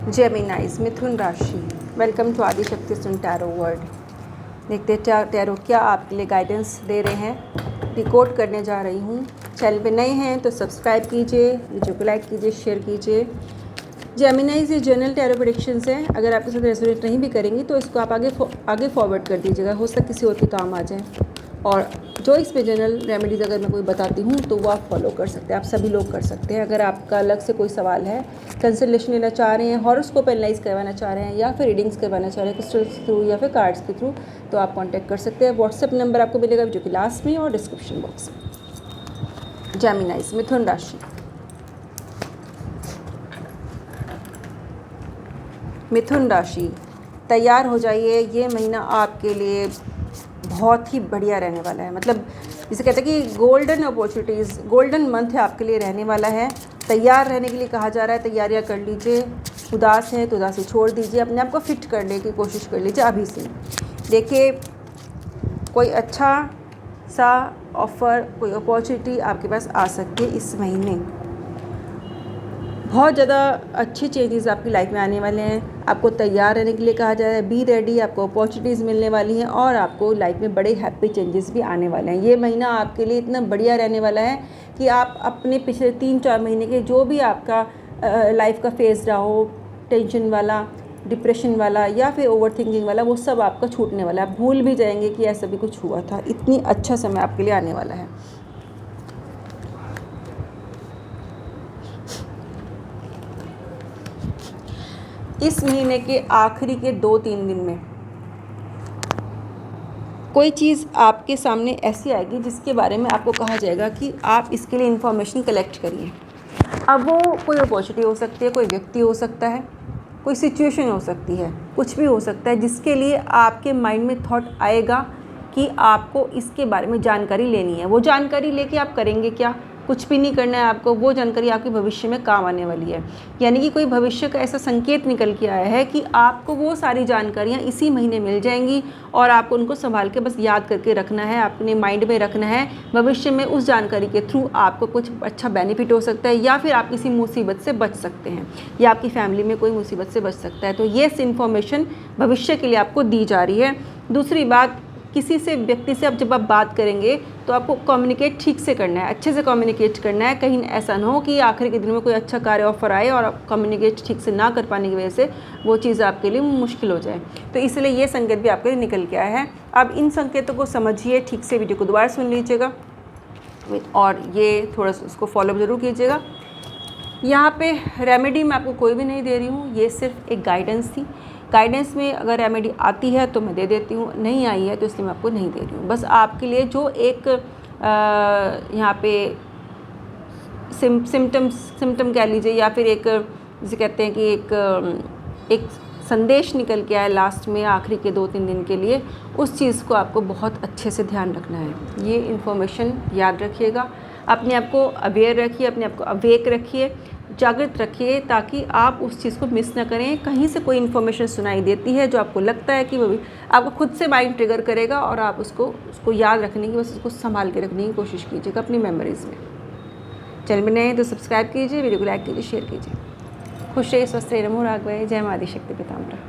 जेमिनाइज मिथुन राशि, welcome to Adishakti सुन टैरो वर्ल्ड। देखते हैं टैरो क्या आपके लिए गाइडेंस दे रहे हैं। रिकॉर्ड करने जा रही हूँ। चैनल पे नए हैं तो सब्सक्राइब कीजिए, वीडियो को लाइक कीजिए, शेयर कीजिए। जेमिनाइज ये जनरल टैरो प्रेडिक्शंस हैं। अगर आपके साथ रेजोनेट नहीं भी करेंगी तो इसको आप आगे फॉरवर्ड कर दीजिएगा, हो सकता है किसी और के काम आ जाए। और जो इस पे जनरल रेमेडीज़ अगर मैं कोई बताती हूँ तो वो आप फॉलो कर सकते हैं, आप सभी लोग कर सकते हैं। अगर आपका अलग से कोई सवाल है, कंसल्टेशन लेना चाह रहे हैं, हॉरोस्कोप एनालाइज करवाना चाह रहे हैं या फिर रीडिंग्स करवाना चाह रहे हैं क्रिस्टल्स के थ्रू या फिर कार्ड्स के थ्रू, तो आप कॉन्टैक्ट कर सकते हैं। व्हाट्सएप नंबर आपको मिलेगा जो कि लास्ट में और डिस्क्रिप्शन बॉक्स में। जेमिनाइज मिथुन राशि, मिथुन राशि तैयार हो जाइए। ये महीना आपके लिए बहुत ही बढ़िया रहने वाला है। मतलब जिसे कहते हैं कि गोल्डन अपॉर्चुनिटीज़, गोल्डन मंथ है आपके लिए रहने वाला है। तैयार रहने के लिए कहा जा रहा है, तैयारियां कर लीजिए। उदास है तो उदासी छोड़ दीजिए, अपने आप को फिट करने की कोशिश कर लीजिए अभी से। देखिए कोई अच्छा सा ऑफ़र, कोई अपॉर्चुनिटी आपके पास आ सकती है इस महीने। बहुत ज़्यादा अच्छे चेंजेस आपकी लाइफ में आने वाले हैं। आपको तैयार रहने के लिए कहा जा रहा है, बी रेडी। आपको अपॉर्चुनिटीज़ मिलने वाली हैं और आपको लाइफ में बड़े हैप्पी चेंजेस भी आने वाले हैं। ये महीना आपके लिए इतना बढ़िया रहने वाला है कि आप अपने पिछले 3-4 महीने के जो भी आपका लाइफ का फेज़ रहा हो, टेंशन वाला, डिप्रेशन वाला या फिर ओवर थिंकिंग वाला, वो सब आपका छूटने वाला है। आप भूल भी जाएंगे कि ऐसा भी कुछ हुआ था। इतनी अच्छा समय आपके लिए आने वाला है। इस महीने के आखिरी के 2-3 दिन में कोई चीज़ आपके सामने ऐसी आएगी जिसके बारे में आपको कहा जाएगा कि आप इसके लिए इन्फॉर्मेशन कलेक्ट करिए। अब वो कोई अपॉर्चुनिटी हो सकती है, कोई व्यक्ति हो सकता है, कोई सिचुएशन हो सकती है, कुछ भी हो सकता है जिसके लिए आपके माइंड में थॉट आएगा कि आपको इसके बारे में जानकारी लेनी है। वो जानकारी लेके आप करेंगे क्या? कुछ भी नहीं करना है आपको। वो जानकारी आपके भविष्य में काम आने वाली है। यानी कि कोई भविष्य का ऐसा संकेत निकल के आया है कि आपको वो सारी जानकारियाँ इसी महीने मिल जाएंगी और आपको उनको संभाल के बस याद करके रखना है, अपने माइंड में रखना है। भविष्य में उस जानकारी के थ्रू आपको कुछ अच्छा बेनिफिट हो सकता है या फिर आप किसी मुसीबत से बच सकते हैं या आपकी फैमिली में कोई मुसीबत से बच सकता है। तो ये इन्फॉर्मेशन भविष्य के लिए आपको दी जा रही है। दूसरी बात, किसी से व्यक्ति से जब आप बात करेंगे तो आपको कम्युनिकेट ठीक से करना है, अच्छे से कम्युनिकेट करना है। कहीं ऐसा ना हो कि आखिरी के दिन में कोई अच्छा कार्य ऑफर आए और आप कम्युनिकेट ठीक से ना कर पाने की वजह से वो चीज़ आपके लिए मुश्किल हो जाए। तो इसलिए ये संकेत भी आपके लिए निकल के आया है। अब इन संकेतों को समझिए ठीक से, वीडियो को दोबारा सुन लीजिएगा और ये थोड़ा सा उसको फॉलो ज़रूर कीजिएगा। यहाँ पे रेमेडी मैं आपको कोई भी नहीं दे रही हूँ, ये सिर्फ एक गाइडेंस थी। गाइडेंस में अगर रेमेडी आती है तो मैं दे देती हूँ, नहीं आई है तो इसलिए मैं आपको नहीं दे रही हूँ। बस आपके लिए जो एक यहाँ पे सिम्टम कह लीजिए या फिर एक जिसे कहते हैं कि एक संदेश निकल के आया लास्ट में आखिरी के 2-3 दिन के लिए, उस चीज़ को आपको बहुत अच्छे से ध्यान रखना है। ये इन्फॉर्मेशन याद रखिएगा, अपने आप को अवेयर रखिए, अपने आप को अवेक रखिए, जागृत रखिए ताकि आप उस चीज़ को मिस ना करें। कहीं से कोई इन्फॉर्मेशन सुनाई देती है जो आपको लगता है कि वो आपको खुद से माइंड ट्रिगर करेगा और आप उसको याद रखने की, बस उसको संभाल के रखने की कोशिश कीजिएगा अपनी मेमोरीज़ में। चैनल में नए हैं तो सब्सक्राइब कीजिए, वीडियो को लाइक कीजिए, शेयर कीजिए। खुश रहिए, स्वस्थ रहिए, नमो राघवाय। जय मां आदिशक्ति पिताम्बर।